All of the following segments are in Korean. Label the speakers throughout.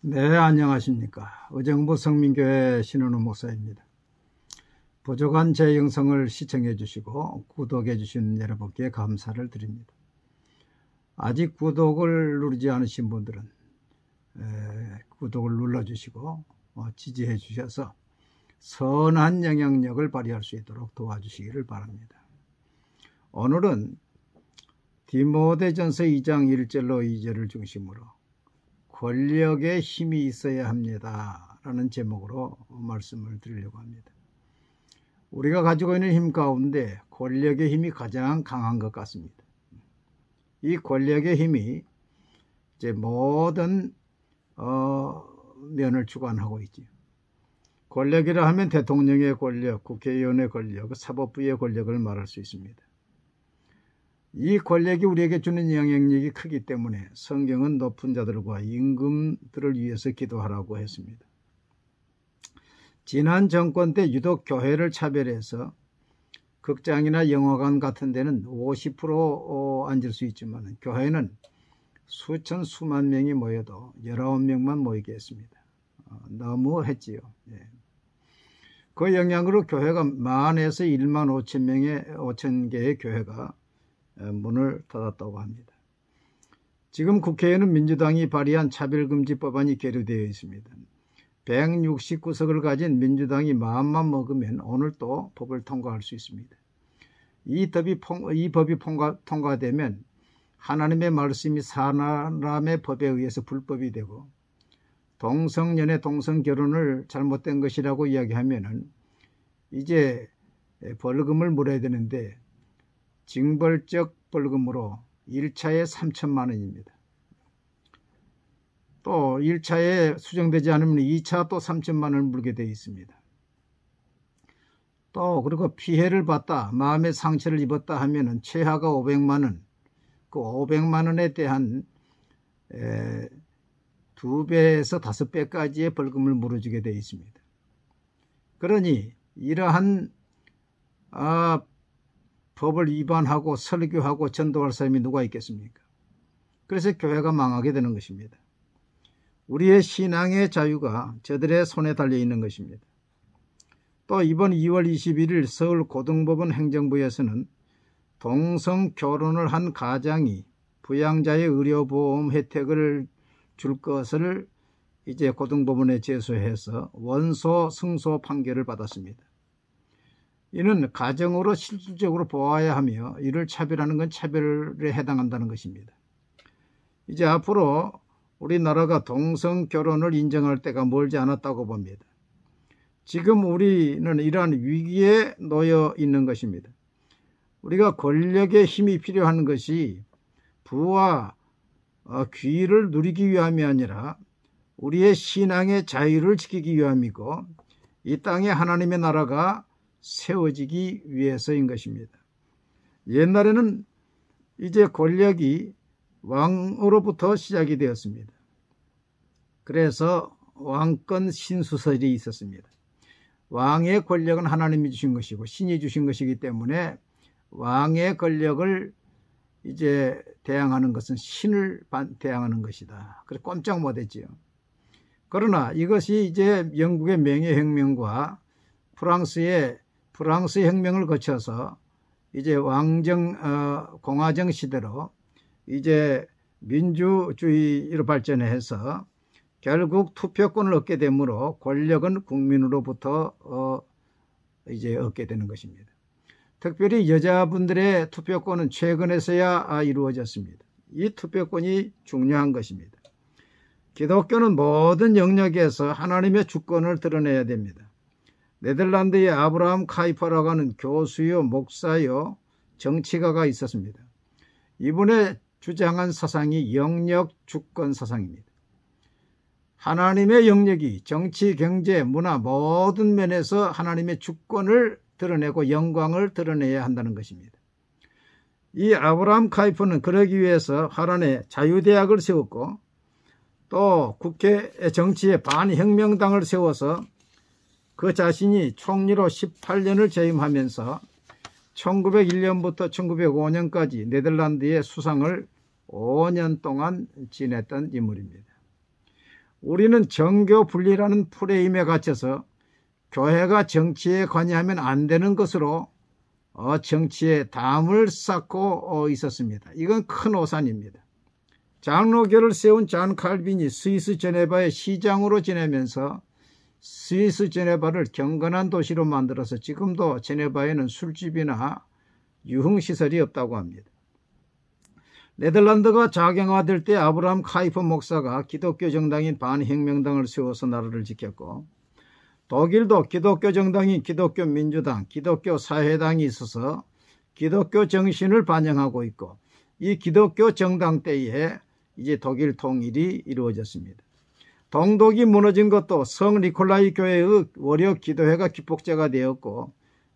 Speaker 1: 네, 안녕하십니까. 의정부 성민교회 신은우 목사입니다. 부족한 제 영상을 시청해 주시고 구독해 주신 여러분께 감사를 드립니다. 아직 구독을 누르지 않으신 분들은 구독을 눌러주시고 지지해 주셔서 선한 영향력을 발휘할 수 있도록 도와주시기를 바랍니다. 오늘은 디모데전서 2장 1절로 2절을 중심으로 권력에 힘이 있어야 합니다 라는 제목으로 말씀을 드리려고 합니다. 우리가 가지고 있는 힘 가운데 권력의 힘이 가장 강한 것 같습니다. 이 권력의 힘이 이제 모든 면을 주관하고 있지요. 권력이라 하면 대통령의 권력, 국회의원의 권력, 사법부의 권력을 말할 수 있습니다. 이 권력이 우리에게 주는 영향력이 크기 때문에 성경은 높은 자들과 임금들을 위해서 기도하라고 했습니다. 지난 정권 때 유독 교회를 차별해서 극장이나 영화관 같은 데는 50% 앉을 수 있지만 교회는 수천 수만 명이 모여도 19명만 모이게 했습니다. 너무 했지요. 그 영향으로 교회가 10,000에서 15,000 개의 교회가 문을 닫았다고 합니다. 지금 국회에는 민주당이 발의한 차별금지법안이 계류되어 있습니다. 169석을 가진 민주당이 마음만 먹으면 오늘 또 법을 통과할 수 있습니다. 이 법이 통과되면 하나님의 말씀이 사람의 법에 의해서 불법이 되고 동성연애, 동성결혼을 잘못된 것이라고 이야기하면은 이제 벌금을 물어야 되는데 징벌적 벌금으로 1차에 3천만 원입니다. 또 1차에 수정되지 않으면 2차 또 3천만 원을 물게 되어 있습니다. 또 그리고 피해를 봤다, 마음의 상처를 입었다 하면은 최하가 500만 원, 그 500만 원에 대한 2배에서 5배까지의 벌금을 물어주게 되어 있습니다. 그러니 이러한 법을 위반하고 설교하고 전도할 사람이 누가 있겠습니까? 그래서 교회가 망하게 되는 것입니다. 우리의 신앙의 자유가 저들의 손에 달려 있는 것입니다. 또 이번 2월 21일 서울고등법원 행정부에서는 동성 결혼을 한 가장이 부양자의 의료보험 혜택을 줄 것을 이제 고등법원에 제소해서 원소 승소 판결을 받았습니다. 이는 가정으로 실질적으로 보아야 하며 이를 차별하는 건 차별에 해당한다는 것입니다. 이제 앞으로 우리나라가 동성 결혼을 인정할 때가 멀지 않았다고 봅니다. 지금 우리는 이러한 위기에 놓여 있는 것입니다. 우리가 권력의 힘이 필요한 것이 부와 귀를 누리기 위함이 아니라 우리의 신앙의 자유를 지키기 위함이고 이 땅에 하나님의 나라가 세워지기 위해서인 것입니다. 옛날에는 이제 권력이 왕으로부터 시작이 되었습니다. 그래서 왕권 신수설이 있었습니다. 왕의 권력은 하나님이 주신 것이고 신이 주신 것이기 때문에 왕의 권력을 이제 대항하는 것은 신을 대항하는 것이다. 그래서 꼼짝 못했지요. 그러나 이것이 이제 영국의 명예혁명과 프랑스의 혁명을 거쳐서 이제 공화정 시대로 이제 민주주의로 발전해서 결국 투표권을 얻게 되므로 권력은 국민으로부터 이제 얻게 되는 것입니다. 특별히 여자분들의 투표권은 최근에서야 이루어졌습니다. 이 투표권이 중요한 것입니다. 기독교는 모든 영역에서 하나님의 주권을 드러내야 됩니다. 네덜란드의 아브라함 카이퍼라고 하는 교수요, 목사요, 정치가가 있었습니다. 이분의 주장한 사상이 영역 주권 사상입니다. 하나님의 영역이 정치, 경제, 문화 모든 면에서 하나님의 주권을 드러내고 영광을 드러내야 한다는 것입니다. 이 아브라함 카이퍼는 그러기 위해서 하란에 자유대학을 세웠고 또 국회 정치의 반혁명당을 세워서 그 자신이 총리로 18년을 재임하면서 1901년부터 1905년까지 네덜란드의 수상을 5년 동안 지냈던 인물입니다. 우리는 정교 분리라는 프레임에 갇혀서 교회가 정치에 관여하면 안 되는 것으로 정치에 담을 쌓고 있었습니다. 이건 큰 오산입니다. 장로교를 세운 잔 칼빈이 스위스 제네바의 시장으로 지내면서 스위스 제네바를 경건한 도시로 만들어서 지금도 제네바에는 술집이나 유흥시설이 없다고 합니다. 네덜란드가 자경화될 때 아브라함 카이프 목사가 기독교 정당인 반혁명당을 세워서 나라를 지켰고, 독일도 기독교 정당인 기독교 민주당, 기독교 사회당이 있어서 기독교 정신을 반영하고 있고, 이 기독교 정당 때에 이제 독일 통일이 이루어졌습니다. 동독이 무너진 것도 성 니콜라이 교회의 월요 기도회가 기폭제가 되었고,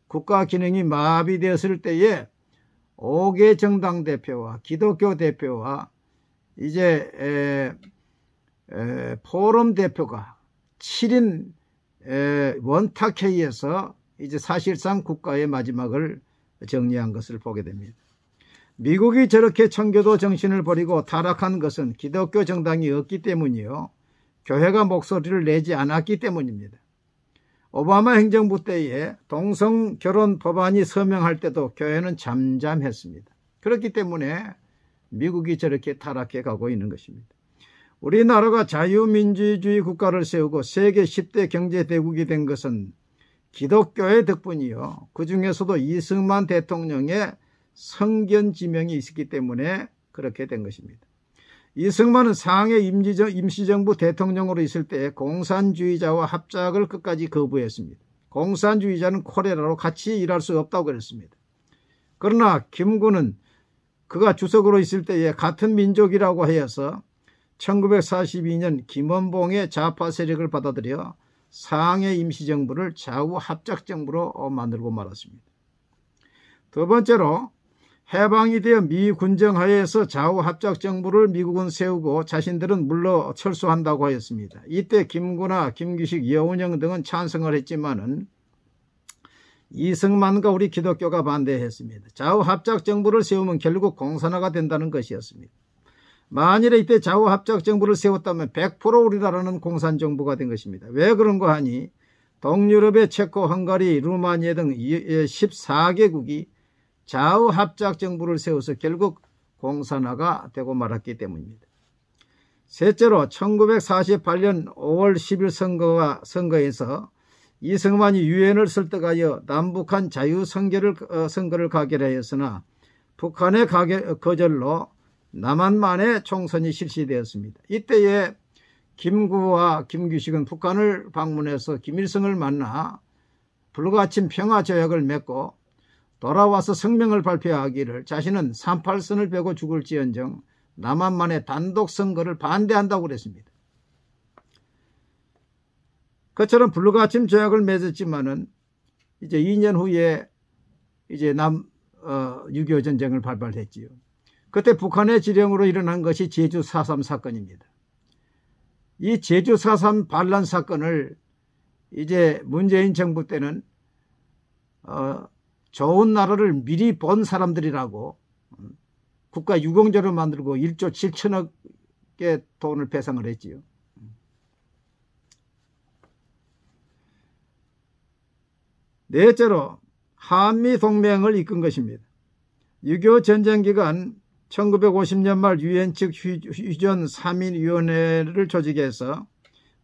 Speaker 1: 국가 기능이 마비되었을 때에 5개 정당 대표와 기독교 대표와 이제 포럼 대표가 7인 원탁회의에서 이제 사실상 국가의 마지막을 정리한 것을 보게 됩니다. 미국이 저렇게 청교도 정신을 버리고 타락한 것은 기독교 정당이 없기 때문이요, 교회가 목소리를 내지 않았기 때문입니다. 오바마 행정부 때에 동성 결혼 법안이 서명할 때도 교회는 잠잠했습니다. 그렇기 때문에 미국이 저렇게 타락해 가고 있는 것입니다. 우리나라가 자유민주주의 국가를 세우고 세계 10대 경제대국이 된 것은 기독교의 덕분이요, 그 중에서도 이승만 대통령의 성견지명이 있었기 때문에 그렇게 된 것입니다. 이승만은 상해 임시정부 대통령으로 있을 때 공산주의자와 합작을 끝까지 거부했습니다. 공산주의자는 코레라로 같이 일할 수 없다고 그랬습니다. 그러나 김구는 그가 주석으로 있을 때에 같은 민족이라고 하여서 1942년 김원봉의 좌파 세력을 받아들여 상해 임시정부를 좌우합작정부로 만들고 말았습니다. 두 번째로, 해방이 되어 미 군정하에서 좌우합작정부를 미국은 세우고 자신들은 물러 철수한다고 하였습니다. 이때 김구나 김규식, 여운형 등은 찬성을 했지만은 이승만과 우리 기독교가 반대했습니다. 좌우합작정부를 세우면 결국 공산화가 된다는 것이었습니다. 만일에 이때 좌우합작정부를 세웠다면 100% 우리나라는 공산정부가 된 것입니다. 왜 그런가 하니 동유럽의 체코, 헝가리, 루마니아 등 14개국이 좌우합작정부를 세워서 결국 공산화가 되고 말았기 때문입니다. 셋째로, 1948년 5월 10일 선거에서 이승만이 유엔을 설득하여 남북한 자유선거를 가결하였으나 북한의 거절로 남한만의 총선이 실시되었습니다. 이때에 김구와 김규식은 북한을 방문해서 김일성을 만나 불가침 평화조약을 맺고 돌아와서 성명을 발표하기를 자신은 38선을 베고 죽을지언정 남한만의 단독 선거를 반대한다고 그랬습니다. 그처럼 불가침 조약을 맺었지만은 이제 2년 후에 이제 6.25 전쟁을 발발했지요. 그때 북한의 지령으로 일어난 것이 제주 4.3 사건입니다. 이 제주 4.3 반란 사건을 이제 문재인 정부 때는 좋은 나라를 미리 본 사람들이라고 국가 유공자로 만들고 1조 7천억의 돈을 배상을 했지요. 넷째로, 한미동맹을 이끈 것입니다. 6.25 전쟁 기간 1950년 말 유엔 측 휴전 3인위원회를 조직해서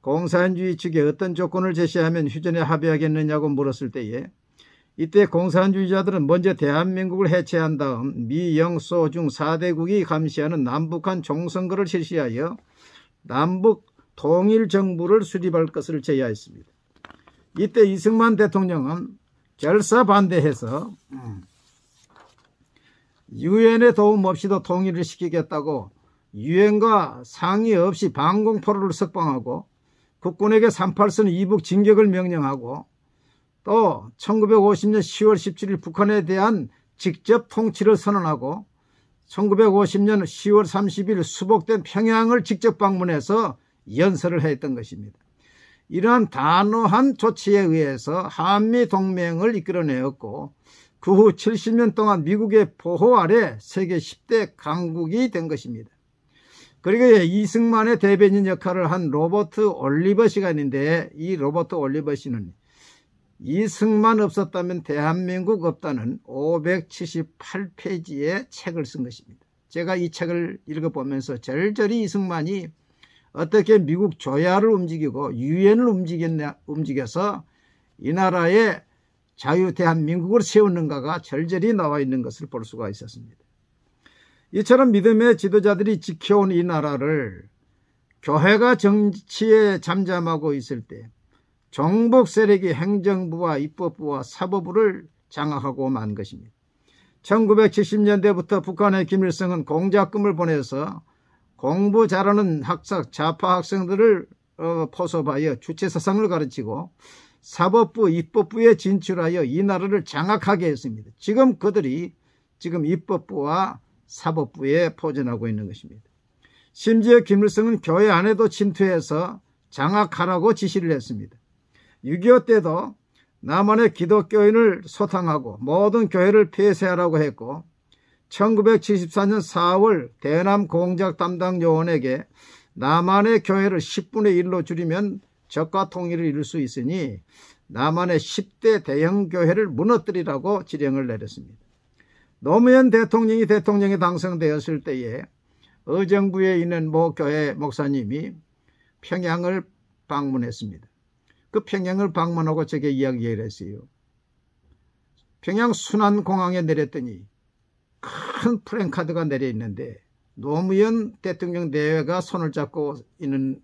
Speaker 1: 공산주의 측에 어떤 조건을 제시하면 휴전에 합의하겠느냐고 물었을 때에 이때 공산주의자들은 먼저 대한민국을 해체한 다음 미, 영, 소, 중 4대국이 감시하는 남북한 종선거를 실시하여 남북 통일정부를 수립할 것을 제의하였습니다. 이때 이승만 대통령은 결사 반대해서 유엔의 도움 없이도 통일을 시키겠다고 유엔과 상의 없이 방공포로를 석방하고 국군에게 38선 이북 진격을 명령하고 또 1950년 10월 17일 북한에 대한 직접 통치를 선언하고 1950년 10월 30일 수복된 평양을 직접 방문해서 연설을 했던 것입니다. 이러한 단호한 조치에 의해서 한미동맹을 이끌어내었고 그 후 70년 동안 미국의 보호 아래 세계 10대 강국이 된 것입니다. 그리고 이승만의 대변인 역할을 한 로버트 올리버 씨가 있는데, 이 로버트 올리버 씨는 이승만 없었다면 대한민국 없다는 578페이지의 책을 쓴 것입니다. 제가 이 책을 읽어보면서 절절히 이승만이 어떻게 미국 조야를 움직이고 유엔을 움직여서 이 나라의 자유 대한민국을 세우는가가 절절히 나와 있는 것을 볼 수가 있었습니다. 이처럼 믿음의 지도자들이 지켜온 이 나라를 교회가 정치에 잠잠하고 있을 때 정복 세력이 행정부와 입법부와 사법부를 장악하고 만 것입니다. 1970년대부터 북한의 김일성은 공작금을 보내서 공부 잘하는 좌파 학생들을 포섭하여 주체사상을 가르치고 사법부, 입법부에 진출하여 이 나라를 장악하게 했습니다. 지금 그들이 입법부와 사법부에 포진하고 있는 것입니다. 심지어 김일성은 교회 안에도 침투해서 장악하라고 지시를 했습니다. 6.25 때도 남한의 기독교인을 소탕하고 모든 교회를 폐쇄하라고 했고 1974년 4월 대남 공작 담당 요원에게 남한의 교회를 10분의 1로 줄이면 적과 통일을 이룰 수 있으니 남한의 10대 대형 교회를 무너뜨리라고 지령을 내렸습니다. 노무현 대통령이 당선되었을 때에 의정부에 있는 모 교회 목사님이 평양을 방문했습니다. 그 평양을 방문하고 제게 이야기를 했어요. 평양 순안공항에 내렸더니 큰 프랭카드가 내려 있는데 노무현 대통령 내외가 손을 잡고 있는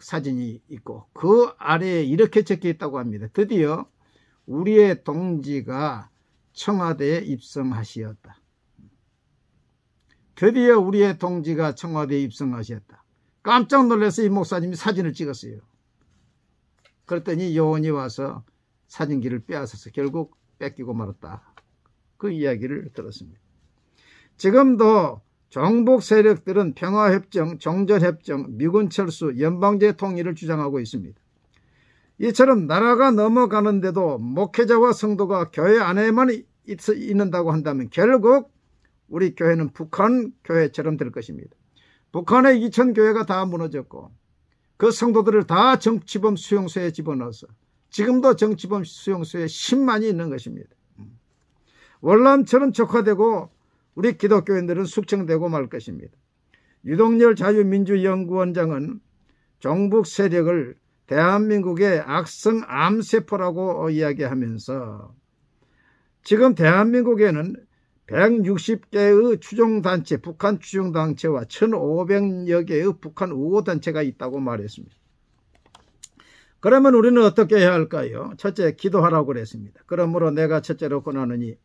Speaker 1: 사진이 있고 그 아래에 이렇게 적혀 있다고 합니다. 드디어 우리의 동지가 청와대에 입성하시었다. 드디어 우리의 동지가 청와대에 입성하셨다. 깜짝 놀라서 이 목사님이 사진을 찍었어요. 그랬더니 요원이 와서 사진기를 빼앗아서 결국 뺏기고 말았다. 그 이야기를 들었습니다. 지금도 정복 세력들은 평화협정, 종전협정, 미군 철수, 연방제 통일을 주장하고 있습니다. 이처럼 나라가 넘어가는데도 목회자와 성도가 교회 안에만 있는다고 한다면 결국 우리 교회는 북한 교회처럼 될 것입니다. 북한의 2000교회가 다 무너졌고 그 성도들을 다 정치범 수용소에 집어넣어서 지금도 정치범 수용소에 10만이 있는 것입니다. 월남처럼 촉화되고 우리 기독교인들은 숙청되고 말 것입니다. 유동열 자유민주연구원장은 종북 세력을 대한민국의 악성 암세포라고 이야기하면서 지금 대한민국에는 160개의 추종단체, 북한 추종단체와 1500여 개의 북한 우호단체가 있다고 말했습니다. 그러면 우리는 어떻게 해야 할까요? 첫째, 기도하라고 그랬습니다. 그러므로 내가 첫째로 권하느니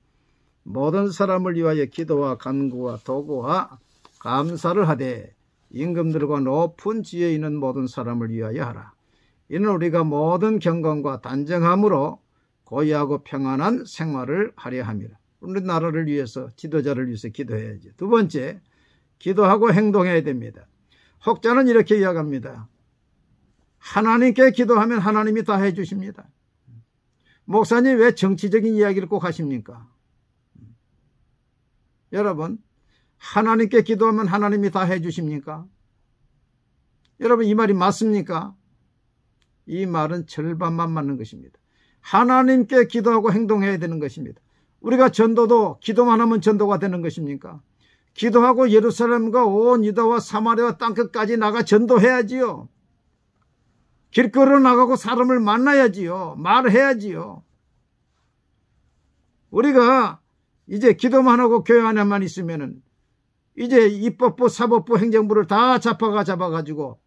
Speaker 1: 모든 사람을 위하여 기도와 간구와 도구와 감사를 하되 임금들과 높은 지혜에 있는 모든 사람을 위하여 하라. 이는 우리가 모든 경건과 단정함으로 고귀하고 평안한 생활을 하려 함이라. 우리나라를 위해서, 지도자를 위해서 기도해야죠. 두 번째, 기도하고 행동해야 됩니다. 혹자는 이렇게 이야기합니다. 하나님께 기도하면 하나님이 다 해주십니다. 목사님 왜 정치적인 이야기를 꼭 하십니까? 여러분, 하나님께 기도하면 하나님이 다 해주십니까? 여러분, 이 말이 맞습니까? 이 말은 절반만 맞는 것입니다. 하나님께 기도하고 행동해야 되는 것입니다. 우리가 전도도 기도만 하면 전도가 되는 것입니까? 기도하고 예루살렘과 온 유다와 사마리아 땅끝까지 나가 전도해야지요. 길거리로 나가고 사람을 만나야지요. 말해야지요. 우리가 이제 기도만 하고 교회 안에만 있으면은 이제 입법부, 사법부, 행정부를 다 잡아가지고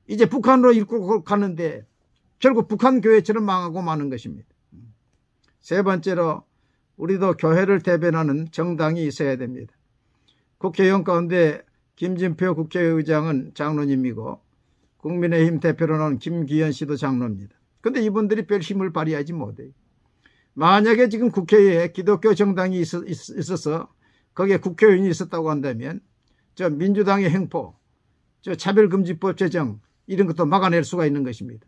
Speaker 1: 이제 북한으로 이끌고 가는데 결국 북한 교회처럼 망하고 마는 것입니다. 세 번째로 우리도 교회를 대변하는 정당이 있어야 됩니다. 국회의원 가운데 김진표 국회의장은 장로님이고 국민의힘 대표로 나온 김기현 씨도 장로입니다. 그런데 이분들이 별 힘을 발휘하지 못해요. 만약에 지금 국회에 기독교 정당이 있어서 거기에 국회의원이 있었다고 한다면 저 민주당의 행포, 저 차별금지법 제정 이런 것도 막아낼 수가 있는 것입니다.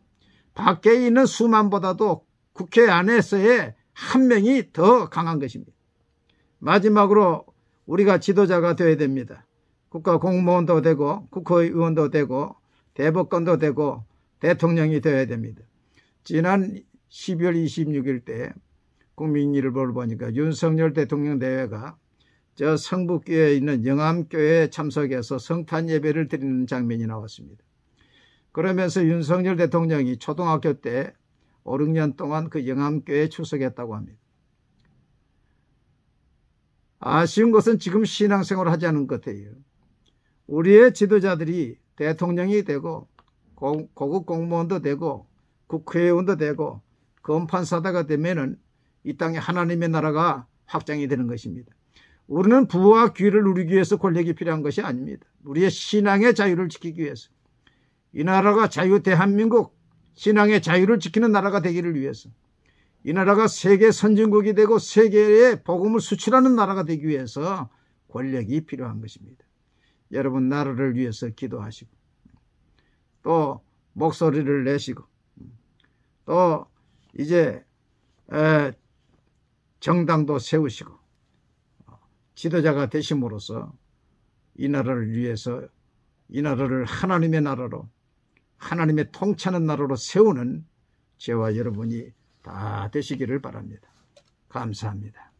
Speaker 1: 밖에 있는 수만보다도 국회 안에서의 한 명이 더 강한 것입니다. 마지막으로 우리가 지도자가 되어야 됩니다. 국가 공무원도 되고 국회의원도 되고 대법관도 되고 대통령이 되어야 됩니다. 지난 12월 26일 때 국민일보를 보니까 윤석열 대통령 내외가 저 성북교회에 있는 영암교회에 참석해서 성탄 예배를 드리는 장면이 나왔습니다. 그러면서 윤석열 대통령이 초등학교 때 5, 6년 동안 그 영암교회에 출석했다고 합니다. 아쉬운 것은 지금 신앙생활을 하지 않은 것 같아요. 우리의 지도자들이 대통령이 되고 고급 공무원도 되고 국회의원도 되고 검판사다가 되면은 이 땅에 하나님의 나라가 확장이 되는 것입니다. 우리는 부와 귀를 누리기 위해서 권력이 필요한 것이 아닙니다. 우리의 신앙의 자유를 지키기 위해서, 이 나라가 대한민국 신앙의 자유를 지키는 나라가 되기를 위해서, 이 나라가 세계 선진국이 되고 세계에 복음을 수출하는 나라가 되기 위해서 권력이 필요한 것입니다. 여러분, 나라를 위해서 기도하시고 또 목소리를 내시고 또 이제 정당도 세우시고 지도자가 되심으로써 이 나라를 위해서, 이 나라를 하나님의 나라로, 하나님의 통치하는 나라로 세우는 저와 여러분이 다 되시기를 바랍니다. 감사합니다.